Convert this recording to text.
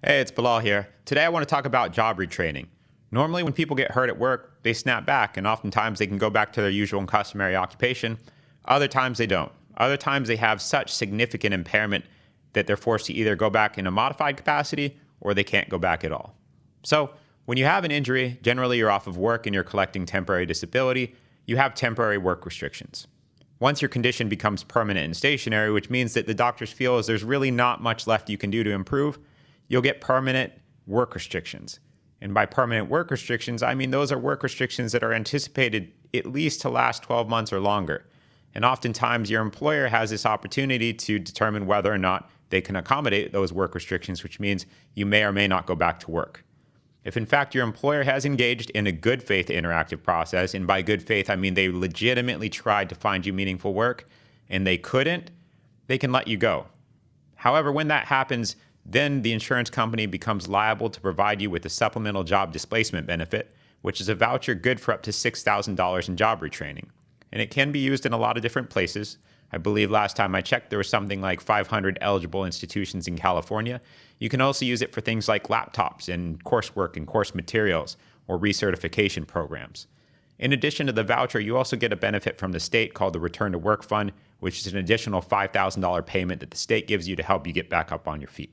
Hey, it's Bilal here. Today I want to talk about job retraining. Normally when people get hurt at work, they snap back and oftentimes they can go back to their usual and customary occupation. Other times they don't. Other times they have such significant impairment that they're forced to either go back in a modified capacity or they can't go back at all. So when you have an injury, generally you're off of work and you're collecting temporary disability, you have temporary work restrictions. Once your condition becomes permanent and stationary, which means that the doctors feel as there's really not much left you can do to improve, you'll get permanent work restrictions. And by permanent work restrictions, I mean those are work restrictions that are anticipated at least to last 12 months or longer. And oftentimes your employer has this opportunity to determine whether or not they can accommodate those work restrictions, which means you may or may not go back to work. If in fact your employer has engaged in a good faith interactive process, and by good faith I mean they legitimately tried to find you meaningful work and they couldn't, they can let you go. However, when that happens, then the insurance company becomes liable to provide you with a supplemental job displacement benefit, which is a voucher good for up to $6,000 in job retraining. And it can be used in a lot of different places. I believe last time I checked, there was something like 500 eligible institutions in California. You can also use it for things like laptops and coursework and course materials or recertification programs. In addition to the voucher, you also get a benefit from the state called the Return to Work Fund, which is an additional $5,000 payment that the state gives you to help you get back up on your feet.